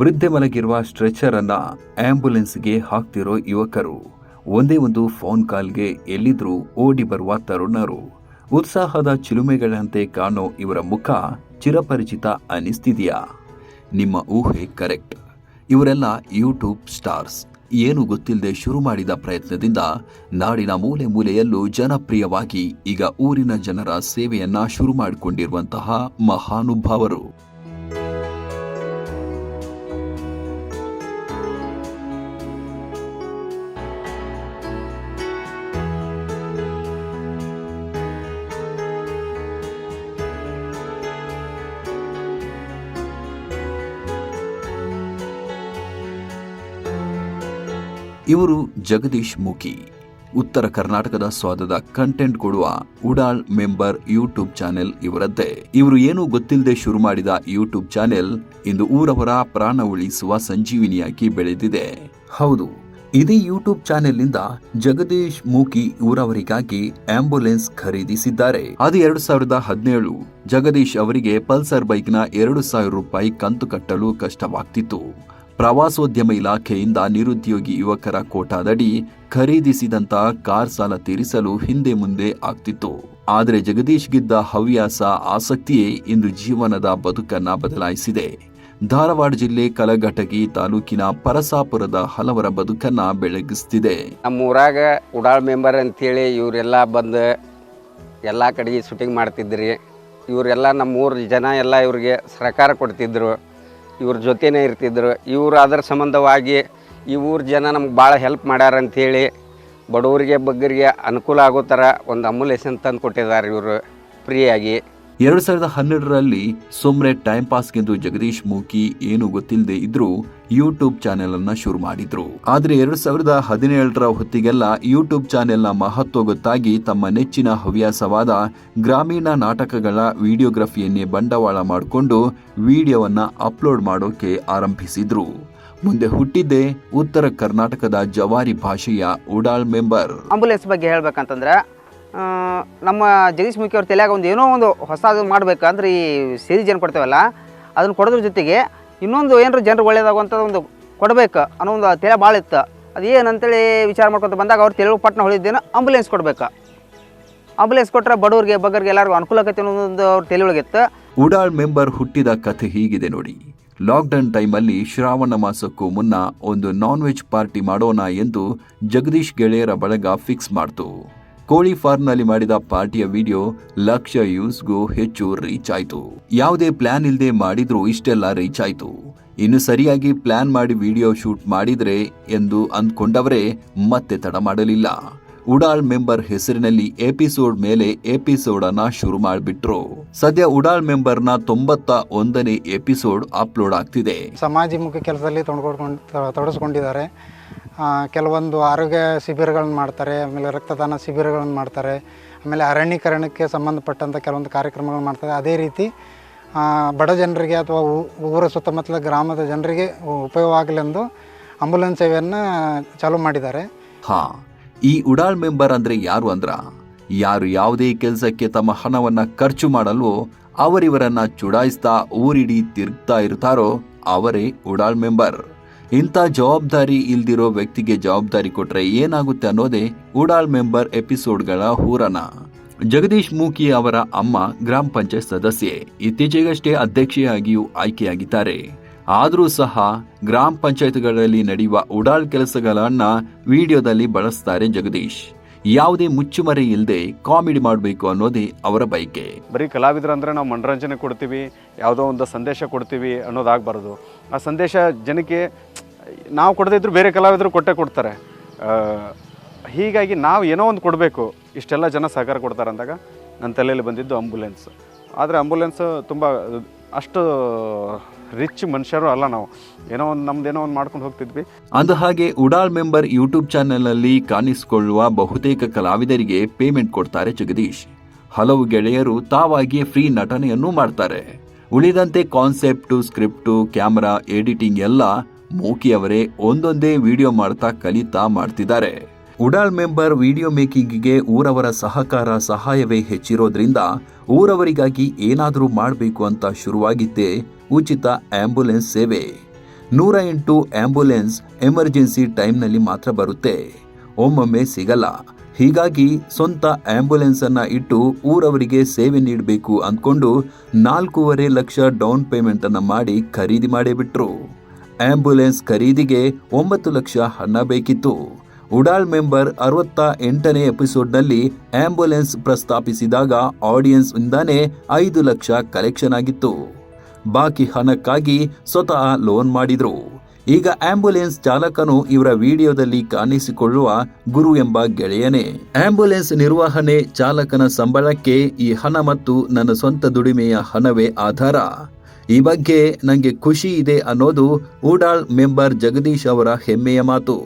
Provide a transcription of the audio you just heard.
ವೃದ್ಧೆ ಮಲಗಿರುವ ಸ್ಟ್ರೆಚರ್ ಅನ್ನ ಆಂಬ್ಯುಲೆನ್ಸ್ಗೆ ಹಾಕ್ತಿರೋ ಯುವಕರು, ಒಂದೇ ಒಂದು ಫೋನ್ ಕಾಲ್ಗೆ ಎಲ್ಲಿದ್ರೂ ಓಡಿ ಬರುವ ತರುಣರು, ಉತ್ಸಾಹದ ಚಿಲುಮೆಗಳಂತೆ ಕಾಣೋ ಇವರ ಮುಖ ಚಿರಪರಿಚಿತ ಅನಿಸ್ತಿದೆಯಾ? ನಿಮ್ಮ ಊಹೆ ಕರೆಕ್ಟ್. ಇವರೆಲ್ಲ ಯೂಟ್ಯೂಬ್ ಸ್ಟಾರ್ಸ್. ಏನು ಗೊತ್ತಿಲ್ಲದೆ ಶುರು ಮಾಡಿದ ಪ್ರಯತ್ನದಿಂದ ನಾಡಿನ ಮೂಲೆ ಮೂಲೆಯಲ್ಲೂ ಜನಪ್ರಿಯವಾಗಿ ಈಗ ಊರಿನ ಜನರ ಸೇವೆಯನ್ನ ಶುರು ಮಾಡಿಕೊಂಡಿರುವಂತಹ ಮಹಾನುಭಾವರು. ಇವರು ಜಗದೀಶ್ ಮುಖಿ. ಉತ್ತರ ಕರ್ನಾಟಕದ ಸ್ವಾದದ ಕಂಟೆಂಟ್ ಕೊಡುವ ಉಡಾಳ್ ಮೆಂಬರ್ ಯೂಟ್ಯೂಬ್ ಚಾನೆಲ್ ಇವರದ್ದೇ. ಇವರು ಏನೂ ಗೊತ್ತಿಲ್ಲದೆ ಶುರು ಮಾಡಿದ ಯೂಟ್ಯೂಬ್ ಚಾನೆಲ್ ಇಂದು ಊರವರ ಪ್ರಾಣ ಉಳಿಸುವ ಸಂಜೀವಿನಿಯಾಗಿ ಬೆಳೆದಿದೆ. ಹೌದು, ಇದೇ ಯೂಟ್ಯೂಬ್ ಚಾನೆಲ್ನಿಂದ ಜಗದೀಶ್ ಮುಖಿ ಊರವರಿಗಾಗಿ ಆಂಬ್ಯುಲೆನ್ಸ್ ಖರೀದಿಸಿದ್ದಾರೆ. ಅದು 2017. ಜಗದೀಶ್ ಅವರಿಗೆ ಪಲ್ಸರ್ ಬೈಕ್ನ 2,000 ರೂಪಾಯಿ ಕಂತು ಕಟ್ಟಲು ಕಷ್ಟವಾಗ್ತಿತ್ತು. ಪ್ರವಾಸೋದ್ಯಮ ಇಲಾಖೆಯಿಂದ ನಿರುದ್ಯೋಗಿ ಯುವಕರ ಕೋಟಾದಡಿ ಖರೀದಿಸಿದಂತ ಕಾರ್ ಸಾಲ ತೀರಿಸಲು ಹಿಂದೆ ಮುಂದೆ ಆಗ್ತಿತ್ತು. ಆದರೆ ಜಗದೀಶ್ಗಿದ್ದ ಹವ್ಯಾಸ, ಆಸಕ್ತಿಯೇ ಇಂದು ಜೀವನದ ಬದುಕನ್ನ ಬದಲಾಯಿಸಿದೆ. ಧಾರವಾಡ ಜಿಲ್ಲೆ ಕಲಘಟಗಿ ತಾಲೂಕಿನ ಪರಸಾಪುರದ ಹಲವರ ಬದುಕನ್ನ ಬೆಳಗಿಸ್ತಿದೆ. ನಮ್ಮೂರಾಗ ಉಡಾಳ್ ಮೆಂಬರ್ ಅಂತೇಳಿ ಇವರೆಲ್ಲ ಬಂದು ಎಲ್ಲ ಕಡೆಗೆ ಶೂಟಿಂಗ್ ಮಾಡ್ತಿದ್ರಿ. ಇವರೆಲ್ಲ ನಮ್ಮೂರ ಜನ ಎಲ್ಲ ಇವ್ರಿಗೆ ಸಹಕಾರ ಕೊಡ್ತಿದ್ರು, ಇವ್ರ ಜೊತೆನೇ ಇರ್ತಿದ್ರು. ಇವರು ಅದರ ಸಂಬಂಧವಾಗಿ ಈ ಊರ ಜನ ನಮ್ಗೆ ಭಾಳ ಹೆಲ್ಪ್ ಮಾಡ್ಯಾರ ಅಂಥೇಳಿ ಬಡವರಿಗೆ ಬಗ್ಗರಿಗೆ ಅನುಕೂಲ ಆಗೋ ಥರ ಒಂದು ಆಂಬ್ಯುಲೆನ್ಸ್ ತಂದು ಕೊಟ್ಟಿದ್ದಾರೆ ಇವರು ಫ್ರೀಯಾಗಿ. 2012ರಲ್ಲಿ ಸುಮ್ನೆ ಟೈಮ್ ಪಾಸ್ಗೆಂದು ಜಗದೀಶ್ ಮುಖಿ ಏನು ಗೊತ್ತಿಲ್ಲದೆ ಇದ್ರೂ ಯೂಟ್ಯೂಬ್ ಚಾನೆಲ್ ಅನ್ನ ಶುರು ಮಾಡಿದ್ರು. ಆದ್ರೆ 2017ರ ಹೊತ್ತಿಗೆಲ್ಲ ಯೂಟ್ಯೂಬ್ ಚಾನೆಲ್ನ ಮಹತ್ವ ಗೊತ್ತಾಗಿ ತಮ್ಮ ನೆಚ್ಚಿನ ಹವ್ಯಾಸವಾದ ಗ್ರಾಮೀಣ ನಾಟಕಗಳ ವಿಡಿಯೋಗ್ರಫಿಯನ್ನೇ ಬಂಡವಾಳ ಮಾಡಿಕೊಂಡು ವಿಡಿಯೋವನ್ನ ಅಪ್ಲೋಡ್ ಮಾಡೋಕೆ ಆರಂಭಿಸಿದ್ರು. ಮುಂದೆ ಹುಟ್ಟಿದ್ದೇ ಉತ್ತರ ಕರ್ನಾಟಕದ ಜವಾರಿ ಭಾಷೆಯ ಉಡಾಳ್ ಮೆಂಬರ್. ಆಂಬ್ಯುಲೆನ್ಸ್ ಬಗ್ಗೆ ಹೇಳ್ಬೇಕಂತಂದ್ರೆ ನಮ್ಮ ಜಗದೀಶ್ ಮುಖಿ ಅವ್ರ ತಲೆಯಾಗ ಏನೋ ಒಂದು ಹೊಸದು ಮಾಡ್ಬೇಕಂದ್ರೆ ಈ ಸೇರಿ ಜನ ಕೊಡ್ತೇವಲ್ಲ ಅದನ್ನು ಕೊಡೋದ್ರ ಜೊತೆಗೆ ಇನ್ನೊಂದು ಏನಾರು ಜನರು ಒಳ್ಳೇದಾಗುವಂಥದ್ದು ಒಂದು ಕೊಡಬೇಕು ಅನ್ನೋ ಒಂದು ತಲೆ ಭಾಳ ಇತ್ತು. ಅದು ಏನಂತೇಳಿ ವಿಚಾರ ಮಾಡ್ಕೊತ ಬಂದಾಗ ಅವ್ರು ತೆಲುಗು ಪಟ್ಟಣ ಹೊಳಿದ್ದೇನೋ ಆಂಬ್ಯುಲೆನ್ಸ್ ಕೊಡ್ಬೇಕು. ಆಂಬ್ಯುಲೆನ್ಸ್ ಕೊಟ್ಟರೆ ಬಡವ್ರಿಗೆ ಬಗ್ಗರಿಗೆ ಎಲ್ಲರಿಗೂ ಅನುಕೂಲ ಆಗತ್ತೆ ಅನ್ನೋದೊಂದು ಅವ್ರ ತಲೆ ಒಳಗಿತ್ತು. ಉಡಾಳ್ ಮೆಂಬರ್ ಹುಟ್ಟಿದ ಕಥೆ ಹೀಗಿದೆ ನೋಡಿ. ಲಾಕ್ಡೌನ್ ಟೈಮಲ್ಲಿ ಶ್ರಾವಣ ಮಾಸಕ್ಕೂ ಮುನ್ನ ಒಂದು ನಾನ್ ವೆಜ್ ಪಾರ್ಟಿ ಮಾಡೋಣ ಎಂದು ಜಗದೀಶ್ ಗೆಳೆಯರ ಬಳಗ ಫಿಕ್ಸ್ ಮಾಡ್ತು. ಕೋಳಿ ಫಾರ್ಮ್ನಲ್ಲಿ ಮಾಡಿದ ಪಾರ್ಟಿಯ ವಿಡಿಯೋ ಲಕ್ಷ ವ್ಯೂಸ್ಗೂ ಹೆಚ್ಚು ರೀಚ್ ಆಯ್ತು. ಯಾವುದೇ ಪ್ಲಾನ್ ಇಲ್ಲದೆ ಮಾಡಿದ್ರೂ ಇಷ್ಟೆಲ್ಲ ರೀಚ್ ಆಯ್ತು. ಇನ್ನು ಸರಿಯಾಗಿ ಪ್ಲಾನ್ ಮಾಡಿ ವಿಡಿಯೋ ಶೂಟ್ ಮಾಡಿದ್ರೆ ಎಂದು ಅಂದ್ಕೊಂಡವರೇ ಮತ್ತೆ ತಡ ಮಾಡಲಿಲ್ಲ. ಉಡಾಳ್ ಮೆಂಬರ್ ಹೆಸರಿನಲ್ಲಿ ಎಪಿಸೋಡ್ ಮೇಲೆ ಎಪಿಸೋಡ್ ಅನ್ನ ಶುರು ಮಾಡಿಬಿಟ್ರು. ಸದ್ಯ ಉಡಾಳ್ ಮೆಂಬರ್ನ 91ನೇ ಎಪಿಸೋಡ್ ಅಪ್ಲೋಡ್ ಆಗ್ತಿದೆ. ಸಮಾಜಮುಖಿ ಕೆಲಸದಲ್ಲಿ ತೊಡಗಿಸ್ಕೊಂಡಿದ್ದಾರೆ. ಕೆಲವೊಂದು ಆರೋಗ್ಯ ಶಿಬಿರಗಳನ್ನು ಮಾಡ್ತಾರೆ, ಆಮೇಲೆ ರಕ್ತದಾನ ಶಿಬಿರಗಳನ್ನು ಮಾಡ್ತಾರೆ, ಆಮೇಲೆ ಅರಣ್ಯೀಕರಣಕ್ಕೆ ಸಂಬಂಧಪಟ್ಟಂಥ ಕೆಲವೊಂದು ಕಾರ್ಯಕ್ರಮಗಳು ಮಾಡ್ತಾರೆ. ಅದೇ ರೀತಿ ಬಡ ಜನರಿಗೆ ಅಥವಾ ಊರ ಸುತ್ತಮುತ್ತಲ ಗ್ರಾಮದ ಜನರಿಗೆ ಉಪಯೋಗ ಆಗಲೆಂದು ಆಂಬ್ಯುಲೆನ್ಸ್ ಸೇವೆಯನ್ನು ಚಾಲೂ ಮಾಡಿದ್ದಾರೆ. ಈ ಉಡಾಳ್ ಮೆಂಬರ್ ಅಂದ್ರೆ ಯಾರು ಅಂದ್ರ, ಯಾರು ಯಾವುದೇ ಕೆಲಸಕ್ಕೆ ತಮ್ಮ ಹಣವನ್ನ ಖರ್ಚು ಮಾಡಲ್ವೋ ಅವರಿವರನ್ನ ಚುಡಾಯಿಸ್ತಾ ಊರಿಡೀ ತಿರುಗ್ತಾ ಇರ್ತಾರೋ ಅವರೇ ಉಡಾಳ್ ಮೆಂಬರ್. ಇಂಥ ಜವಾಬ್ದಾರಿ ಇಲ್ದಿರೋ ವ್ಯಕ್ತಿಗೆ ಜವಾಬ್ದಾರಿ ಕೊಟ್ರೆ ಏನಾಗುತ್ತೆ ಅನ್ನೋದೇ ಉಡಾಳ್ ಮೆಂಬರ್ ಎಪಿಸೋಡ್ಗಳ ಹೂರಣ. ಜಗದೀಶ್ ಮುಖಿ ಅವರ ಅಮ್ಮ ಗ್ರಾಮ ಪಂಚಾಯತ್ ಸದಸ್ಯೆ, ಇತ್ತೀಚೆಗಷ್ಟೇ ಅಧ್ಯಕ್ಷೆಯಾಗಿಯೂ ಆಯ್ಕೆಯಾಗಿದ್ದಾರೆ. ಆದರೂ ಸಹ ಗ್ರಾಮ ಪಂಚಾಯತ್ಗಳಲ್ಲಿ ನಡೆಯುವ ಉಡಾಳ್ ಕೆಲಸಗಳನ್ನ ವಿಡಿಯೋದಲ್ಲಿ ಬಳಸ್ತಾರೆ ಜಗದೀಶ್. ಯಾವುದೇ ಮುಚ್ಚುಮರೆ ಇಲ್ಲದೆ ಕಾಮಿಡಿ ಮಾಡಬೇಕು ಅನ್ನೋದೇ ಅವರ ಬಯಕೆ. ಬರೀ ಕಲಾವಿದರಂದ್ರೆ ನಾವು ಮನರಂಜನೆ ಕೊಡ್ತೀವಿ, ಯಾವುದೋ ಒಂದು ಸಂದೇಶ ಕೊಡ್ತೀವಿ ಅನ್ನೋದಾಗಬಾರ್ದು. ಆ ಸಂದೇಶ ಜನಕ್ಕೆ ನಾವು ಕೊಡದೇ ಇದ್ರೂ ಬೇರೆ ಕಲಾವಿದರು ಕೊಡ್ತಾರೆ. ಹೀಗಾಗಿ ನಾವು ಏನೋ ಒಂದು ಕೊಡಬೇಕು, ಇಷ್ಟೆಲ್ಲ ಜನ ಸಹಕಾರ ಕೊಡ್ತಾರೆ ಅಂದಾಗ ನನ್ನ ತಲೆಯಲ್ಲಿ ಬಂದಿದ್ದು ಆಂಬ್ಯುಲೆನ್ಸ್. ಆದರೆ ಆಂಬ್ಯುಲೆನ್ಸ್ ತುಂಬ ಅಷ್ಟು ರಿಚ್ ಮನುಷ್ಯರು ಅಲ್ಲ, ನಾವು ಏನೋ ಒಂದು ನಮ್ದೇನೋ ಒಂದು ಮಾಡ್ಕೊಂಡು ಹೋಗ್ತಿದ್ವಿ. ಅಂದ ಹಾಗೆ ಉಡಾಳ್ ಮೆಂಬರ್ ಯೂಟ್ಯೂಬ್ ಚಾನೆಲ್ನಲ್ಲಿ ಕಾಣಿಸಿಕೊಳ್ಳುವ ಬಹುತೇಕ ಕಲಾವಿದರಿಗೆ ಪೇಮೆಂಟ್ ಕೊಡ್ತಾರೆ ಜಗದೀಶ್. ಹಲವು ಗೆಳೆಯರು ತಾವಾಗಿಯೇ ಫ್ರೀ ನಟನೆಯನ್ನು ಮಾಡ್ತಾರೆ. ಉಳಿದಂತೆ ಕಾನ್ಸೆಪ್ಟು, ಸ್ಕ್ರಿಪ್ಟು, ಕ್ಯಾಮರಾ, ಎಡಿಟಿಂಗ್ ಎಲ್ಲ ಮೂಕಿಯವರೇ ಒಂದೊಂದೇ ವಿಡಿಯೋ ಮಾಡ್ತಾ ಕಲಿತಾ ಮಾಡ್ತಿದ್ದಾರೆ. ಉಡಾಳ್ ಮೆಂಬರ್ ವಿಡಿಯೋ ಮೇಕಿಂಗ್ಗೆ ಊರವರ ಸಹಕಾರ ಸಹಾಯವೇ ಹೆಚ್ಚಿರೋದ್ರಿಂದ ಊರವರಿಗಾಗಿ ಏನಾದರೂ ಮಾಡಬೇಕು ಅಂತ ಶುರುವಾಗಿದ್ದೇ ಉಚಿತ ಆಂಬ್ಯುಲೆನ್ಸ್ ಸೇವೆ. 108 ಆಂಬ್ಯುಲೆನ್ಸ್ ಎಮರ್ಜೆನ್ಸಿ ಟೈಮ್ನಲ್ಲಿ ಮಾತ್ರ ಬರುತ್ತೆ, ಒಮ್ಮೊಮ್ಮೆ ಸಿಗಲ್ಲ. ಹೀಗಾಗಿ ಸ್ವಂತ ಆಂಬ್ಯುಲೆನ್ಸ್ ಅನ್ನ ಇಟ್ಟು ಊರವರಿಗೆ ಸೇವೆ ನೀಡಬೇಕು ಅಂದ್ಕೊಂಡು 4.5 ಲಕ್ಷ ಡೌನ್ ಪೇಮೆಂಟ್ ಅನ್ನ ಮಾಡಿ ಖರೀದಿ ಮಾಡೇ ಬಿಟ್ರು. ಆಂಬ್ಯುಲೆನ್ಸ್ ಖರೀದಿಗೆ 9 ಲಕ್ಷ ಹಣ ಬೇಕಿತ್ತು. ಉಡಾಳ್ ಮೆಂಬರ್ 68ನೇ ಎಪಿಸೋಡ್ನಲ್ಲಿ ಆಂಬ್ಯುಲೆನ್ಸ್ ಪ್ರಸ್ತಾಪಿಸಿದಾಗ ಆಡಿಯನ್ಸ್ ಇಂದಾನೆ 5 ಲಕ್ಷ ಕಲೆಕ್ಷನ್ ಆಗಿತ್ತು. ಬಾಕಿ ಹಣಕ್ಕಾಗಿ ಸ್ವತಃ ಲೋನ್ ಮಾಡಿದ್ರು. ಈಗ ಆಂಬ್ಯುಲೆನ್ಸ್ ಚಾಲಕನು ಇವರ ವಿಡಿಯೋದಲ್ಲಿ ಕಾಣಿಸಿಕೊಳ್ಳುವ ಗುರು ಎಂಬ ಗೆಳೆಯನೇ. ಆಂಬ್ಯುಲೆನ್ಸ್ ನಿರ್ವಹಣೆ ಚಾಲಕನ ಸಂಬಳಕ್ಕೆ ಈ ಹಣ ಮತ್ತು ನನ್ನ ಸ್ವಂತ ದುಡಿಮೆಯ ಹಣವೇ ಆಧಾರ. ಈ ಬಗ್ಗೆ ನನಗೆ ಖುಷಿ ಇದೆ ಅನ್ನೋದು ಉಡಾಳ್ ಮೆಂಬರ್ ಜಗದೀಶ್ ಅವರ ಹೆಮ್ಮೆಯ ಮಾತು.